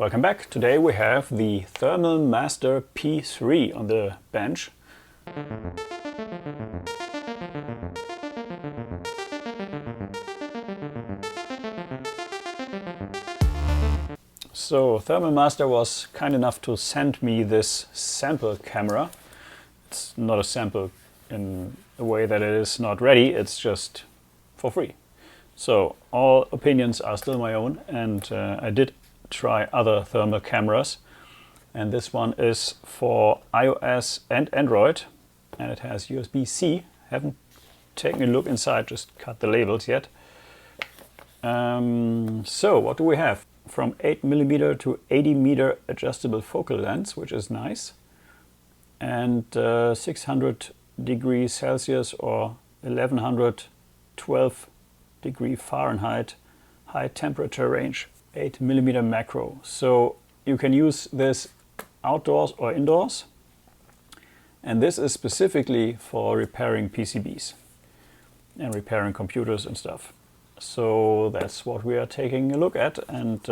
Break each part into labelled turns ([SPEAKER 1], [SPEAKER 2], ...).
[SPEAKER 1] Welcome back. Today we have the Thermal Master P3 on the bench. So Thermal Master was kind enough to send me this sample camera. It's not a sample in a way that it is not ready, it's just for free. So all opinions are still my own, and I did try other thermal cameras, and this one is for iOS and Android, and it has USB-C. Haven't taken a look inside, just cut the labels yet. So what do we have? From 8mm to 80mm adjustable focal length, which is nice, and 600 degrees Celsius or 1112 degree Fahrenheit high temperature range. 8mm macro, so you can use this outdoors or indoors, and this is specifically for repairing PCBs and repairing computers and stuff. So that's what we are taking a look at, and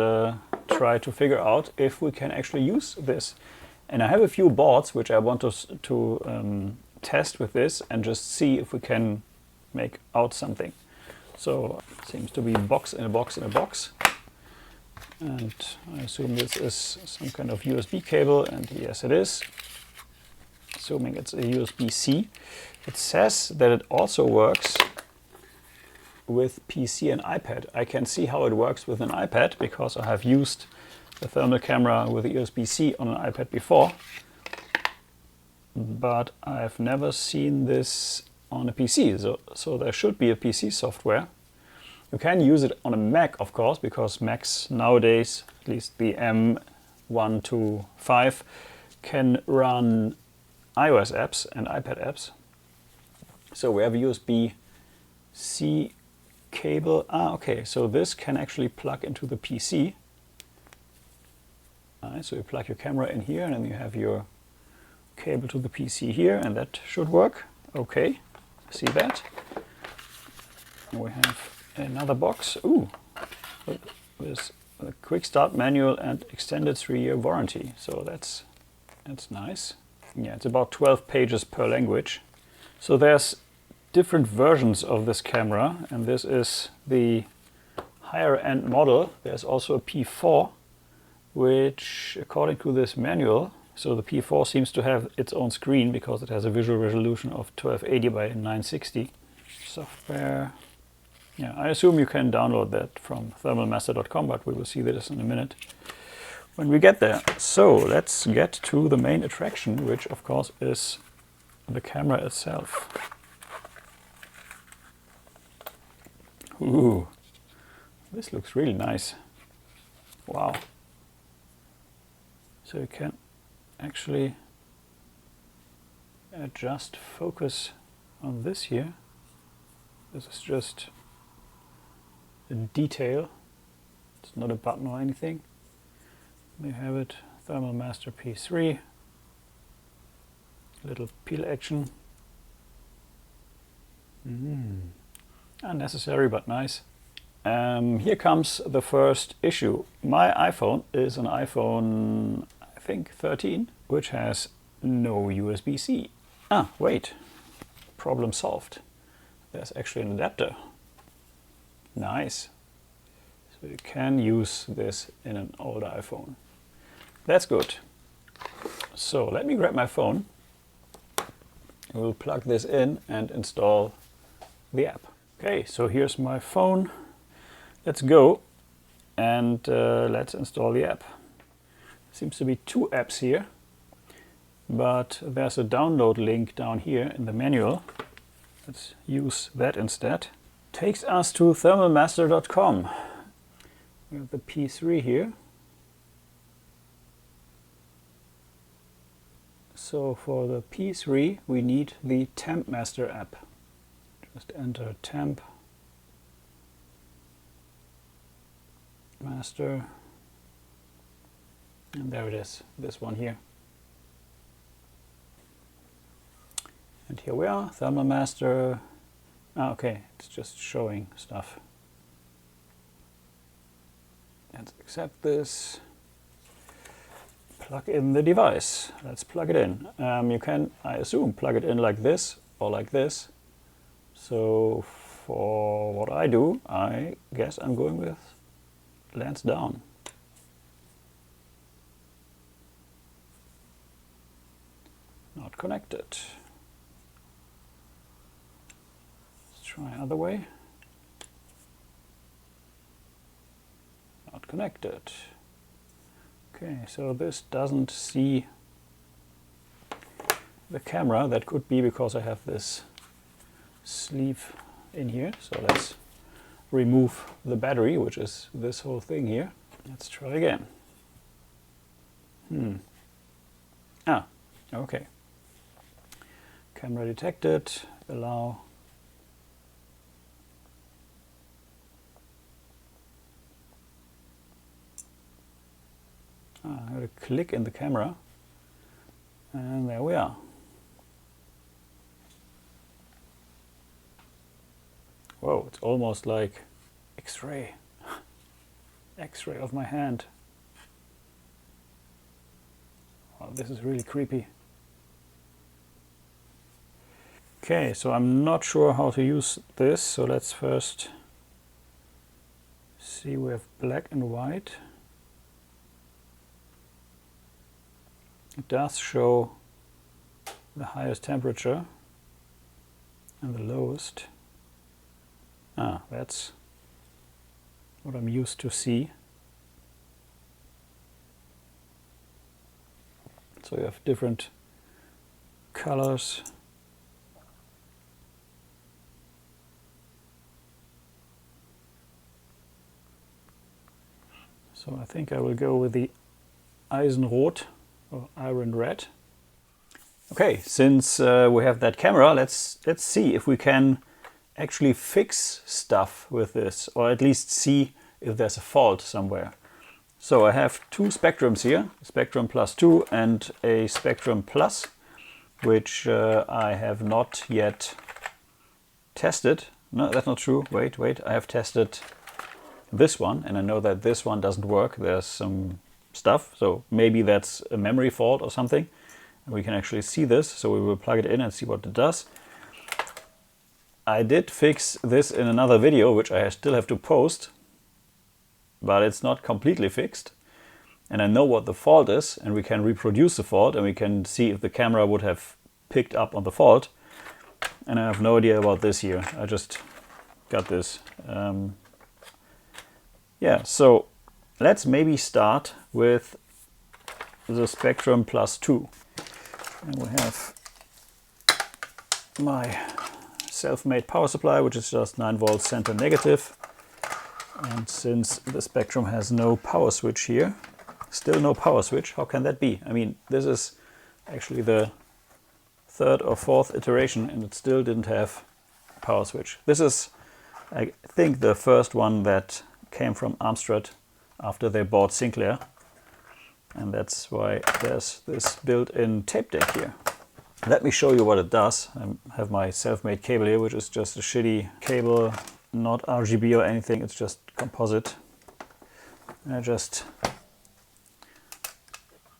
[SPEAKER 1] try to figure out if we can actually use this. And I have a few boards which I want to test with this and just see if we can make out something. So it seems to be a box in a box in a box. And I assume this is some kind of USB cable, and yes it is. Assuming it's a USB-C. It says that it also works with PC and iPad. I can see how it works with an iPad because I have used the thermal camera with a USB-C on an iPad before. But I've never seen this on a PC, so there should be a PC software. You can use it on a Mac, of course, because Macs nowadays, at least the M1 to 5, can run iOS apps and iPad apps. So we have a USB-C cable. Okay, so this can actually plug into the PC. So you plug your camera in here, and then you have your cable to the PC here, and that should work. Okay, I see that. And we have another box. Ooh, with a quick start manual and extended 3-year warranty. So that's nice. Yeah, it's about 12 pages per language. So there's different versions of this camera, and this is the higher end model. There's also a P4, which according to this manual, so the P4 seems to have its own screen because it has a visual resolution of 1280 by 960. Software. Yeah, I assume you can download that from thermalmaster.com, but we will see this in a minute when we get there. So let's get to the main attraction, which of course is the camera itself. Ooh, this looks really nice. Wow. So you can actually adjust focus on this here. This is just a detail. It's not a button or anything. We have it, Thermal Master P3. Little peel action. Unnecessary but nice. Here comes the first issue. My iPhone is an iPhone, I think 13, which has no USB-C. Wait, problem solved. There's actually an adapter. Nice. So you can use this in an older iPhone. That's good. So let me grab my phone. We'll plug this in and install the app. Okay, so here's my phone. Let's go and let's install the app. Seems to be 2 apps here, but there's a download link down here in the manual. Let's use that instead. Takes us to thermalmaster.com. We have the P3 here. So for the P3 we need the Temp Master app. Just enter Temp Master, and there it is, this one here. And here we are, Thermal Master. Okay, it's just showing stuff. Let's accept this. plug in the device. Let's plug it in. You can, I assume, plug it in like this or like this. So for what I do, I guess I'm going with lens down. Not connected. Let's try another way. Not connected. Okay, so this doesn't see the camera. That could be because I have this sleeve in here. So let's remove the battery, which is this whole thing here. Let's try again. Ah, okay. Camera detected. Allow. I'm going to click in the camera, and there we are. Whoa, it's almost like X-ray. X-ray of my hand. Wow, this is really creepy. Okay, so I'm not sure how to use this, so let's first see. We have black and white. It does show the highest temperature and the lowest. Ah, that's what I'm used to see. So you have different colors. So I think I will go with the Eisenrot or iron red. Okay, since we have that camera, let's see if we can actually fix stuff with this, or at least see if there's a fault somewhere. So I have two spectrums here, Spectrum Plus 2 and a Spectrum Plus, which I have not yet tested. No, that's not true. Wait, I have tested this one, and I know that this one doesn't work. There's some stuff, so maybe that's a memory fault or something. And we can actually see this, so we will plug it in and see what it does. I did fix this in another video, which I still have to post, but it's not completely fixed. And I know what the fault is, and we can reproduce the fault, and we can see if the camera would have picked up on the fault. And I have no idea about this here. I just got this. Yeah, so let's maybe start with the Spectrum Plus 2. And we have my self-made power supply, which is just 9 volts center negative. And since the Spectrum has no power switch here, still no power switch, how can that be? I mean, this is actually the third or fourth iteration and it still didn't have a power switch. This is, I think, the first one that came from Amstrad after they bought Sinclair, and that's why there's this built-in tape deck here. Let me show you what it does. I have my self-made cable here, which is just a shitty cable, not RGB or anything, it's just composite. And I just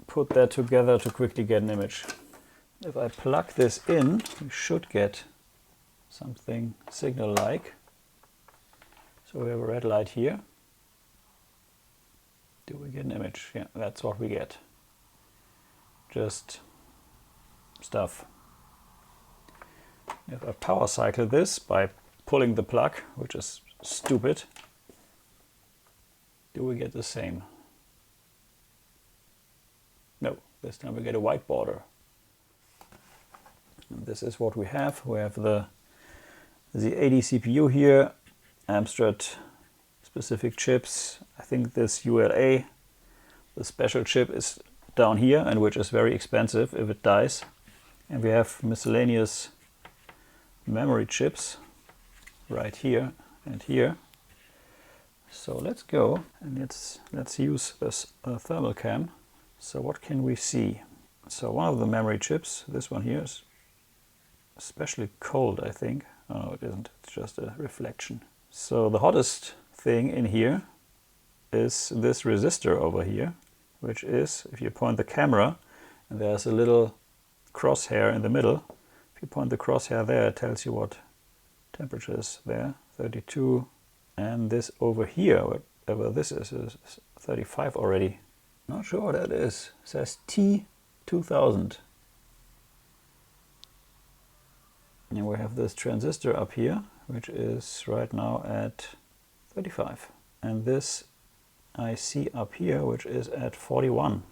[SPEAKER 1] put that together to quickly get an image. If I plug this in, we should get something signal-like. So we have a red light here. Do we get an image? Yeah, that's what we get. Just stuff. If I power cycle this by pulling the plug, which is stupid, do we get the same? No, this time we get a white border. And this is what we have. We have the AD CPU here, Amstrad specific chips. I think this ULA, the special chip, is down here, and which is very expensive if it dies. And we have miscellaneous memory chips right here and here. So let's go and let's use this thermal cam. So what can we see? So one of the memory chips, this one here, is especially cold, I think. Oh, no, it isn't. It's just a reflection. So the hottest thing in here is this resistor over here. which is, if you point the camera, and there's a little crosshair in the middle. If you point the crosshair there, it tells you what temperature is there, 32. And this over here, whatever this is 35 already. Not sure what that is. It says T2000. And we have this transistor up here, which is right now at 35. And this IC up here, which is at 41.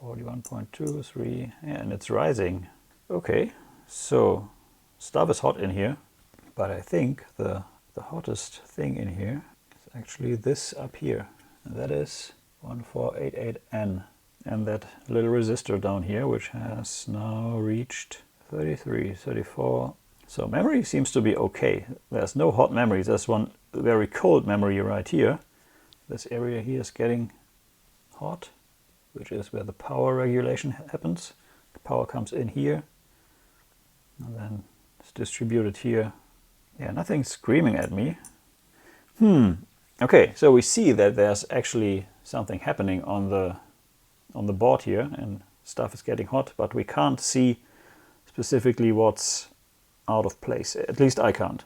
[SPEAKER 1] 41.23, yeah, and it's rising. Okay, so stuff is hot in here, but I think the hottest thing in here is actually this up here. And that is 1488N. And that little resistor down here, which has now reached 33, 34. So memory seems to be okay. There's no hot memory. There's one very cold memory right here. This area here is getting hot, which is where the power regulation happens. The power comes in here, and then it's distributed here. Yeah, nothing's screaming at me. Okay, so we see that there's actually something happening on the board here, and stuff is getting hot, but we can't see specifically what's out of place. At least I can't.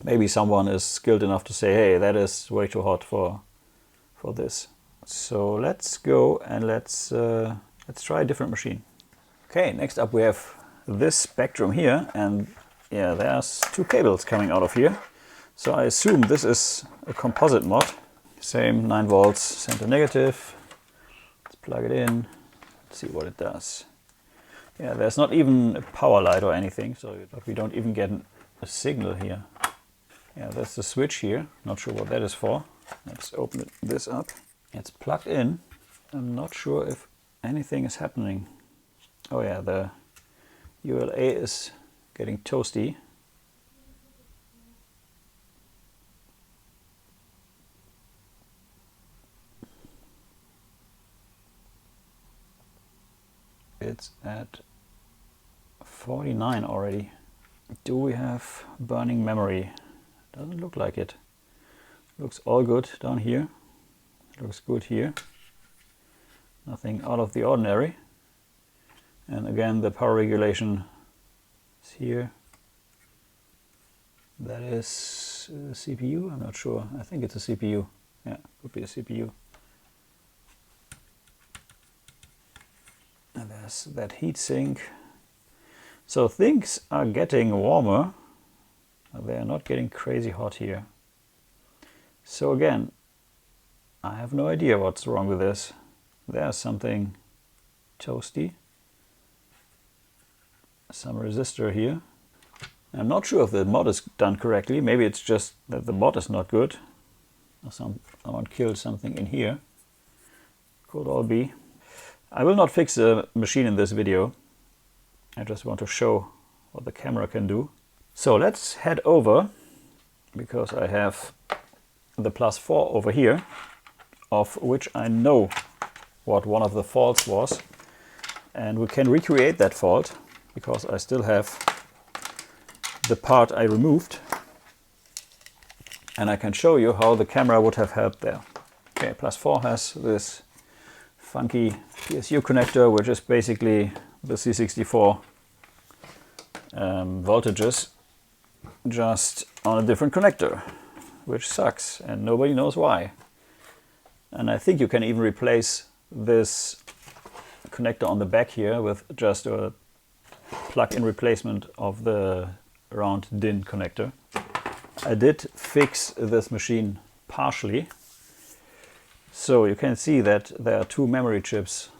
[SPEAKER 1] Maybe someone is skilled enough to say, hey, that is way too hot for this. So let's go and let's try a different machine. Okay, next up we have this spectrum here, and yeah, there's two cables coming out of here. So I assume this is a composite mod. Same 9 volts center negative. Let's plug it in, let's see what it does. Yeah, there's not even a power light or anything, so we don't even get a signal here. Yeah, that's the switch here. Not sure what that is for. Let's open this up. It's plugged in. I'm not sure if anything is happening. Oh yeah, the ULA is getting toasty. It's at 49 already. Do we have burning memory? Doesn't look like it. Looks all good down here. Looks good here. Nothing out of the ordinary. And again, the power regulation is here. That is a CPU? I'm not sure. I think it's a CPU. Yeah, could be a CPU. And there's that heat sink. So things are getting warmer. They are not getting crazy hot here. So again, I have no idea what's wrong with this. There's something toasty. Some resistor here. I'm not sure if the mod is done correctly. Maybe it's just that the mod is not good. Or someone killed something in here. Could all be. I will not fix the machine in this video. I just want to show what the camera can do. So let's head over, because I have the +4 over here, of which I know what one of the faults was. And we can recreate that fault, because I still have the part I removed. And I can show you how the camera would have helped there. Okay, +4 has this funky PSU connector, which is basically the C64 voltages, just on a different connector, which sucks and nobody knows why. And I think you can even replace this connector on the back here with just a plug-in replacement of the round DIN connector. I did fix this machine partially. So you can see that there are 2 memory chips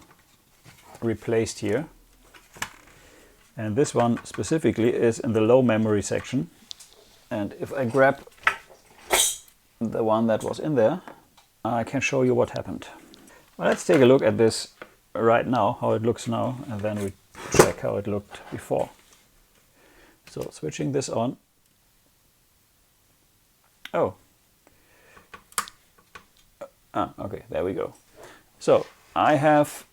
[SPEAKER 1] replaced here. And this one specifically is in the low memory section. And if I grab the one that was in there, I can show you what happened. Well, let's take a look at this right now, how it looks now, and then we check how it looked before. So switching this on. Oh. Okay, there we go. So I have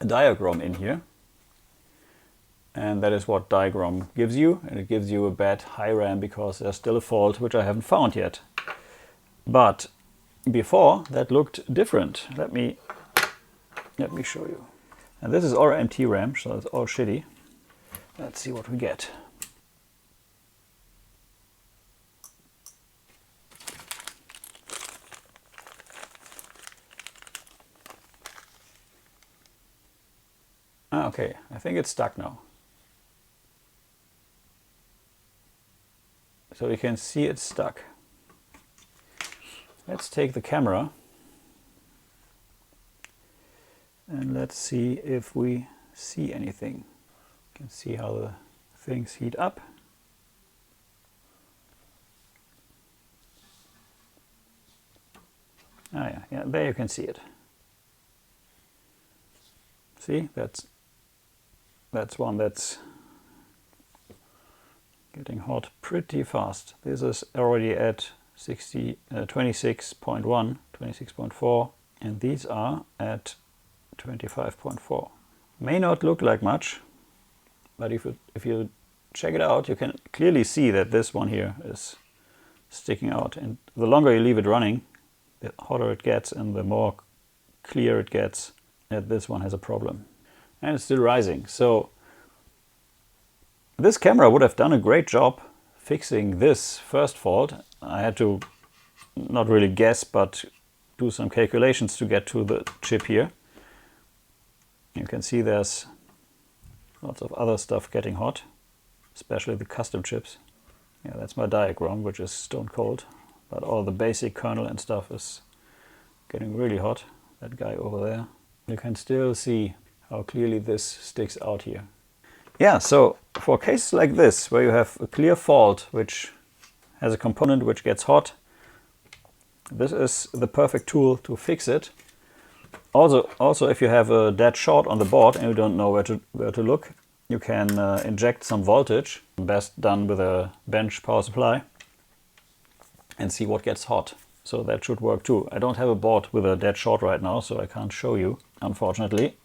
[SPEAKER 1] a diagram in here. And that is what diagram gives you. And it gives you a bad high RAM because there's still a fault which I haven't found yet. But before that looked different. Let me Let me show you. And this is our MT RAM, so it's all shitty. Let's see what we get. Okay, I think it's stuck now. So you can see it's stuck. Let's take the camera and let's see if we see anything. You can see how the things heat up. Ah, yeah, there you can see it. See, that's one that's getting hot pretty fast. This is already at 26.1, 26.4, and these are at 25.4. May not look like much, but if you check it out, you can clearly see that this one here is sticking out. And the longer you leave it running, the hotter it gets and the more clear it gets that this one has a problem. And it's still rising. So this camera would have done a great job fixing this first fault. I had to not really guess, but do some calculations to get to the chip here. You can see there's lots of other stuff getting hot, especially the custom chips. Yeah, that's my diagram, which is stone cold, but all the basic kernel and stuff is getting really hot. That guy over there. You can still see how clearly this sticks out here. Yeah, so for cases like this, where you have a clear fault which has a component which gets hot, this is the perfect tool to fix it. Also, if you have a dead short on the board and you don't know where to look, you can inject some voltage, best done with a bench power supply, and see what gets hot. So that should work too. I don't have a board with a dead short right now, so I can't show you, unfortunately.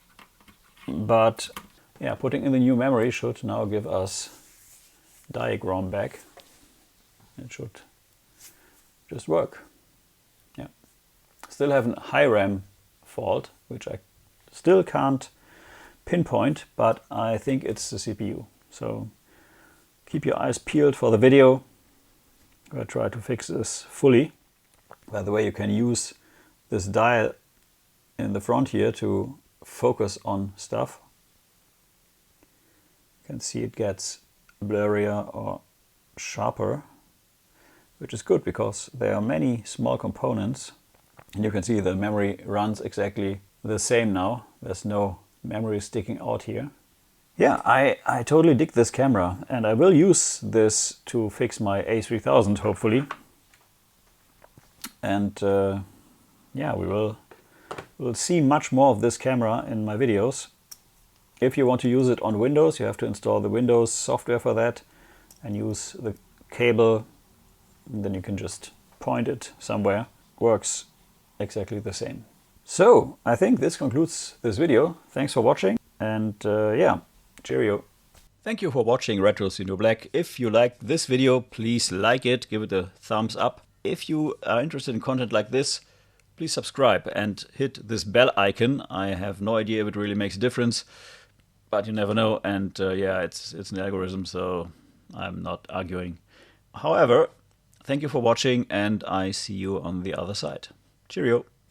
[SPEAKER 1] But yeah, putting in the new memory should now give us diagram back. It should just work. Yeah. Still have a high RAM fault, which I still can't pinpoint, but I think it's the CPU. So keep your eyes peeled for the video. I'll try to fix this fully. By the way, you can use this dial in the front here to focus on stuff. You can see it gets blurrier or sharper, which is good because there are many small components. And you can see the memory runs exactly the same now. There's no memory sticking out here. Yeah, I totally dig this camera, and I will use this to fix my A3000 hopefully. And yeah, we'll see much more of this camera in my videos. If you want to use it on Windows, you have to install the Windows software for that and use the cable. And then you can just point it somewhere. Works exactly the same. So I think this concludes this video. Thanks for watching, and yeah, cheerio. Thank you for watching Retro Studio Black. If you liked this video, please like it, give it a thumbs up. If you are interested in content like this, please subscribe and hit this bell icon. I have no idea if it really makes a difference, but you never know. And yeah, it's an algorithm, so I'm not arguing. However, thank you for watching, and I see you on the other side. Cheerio.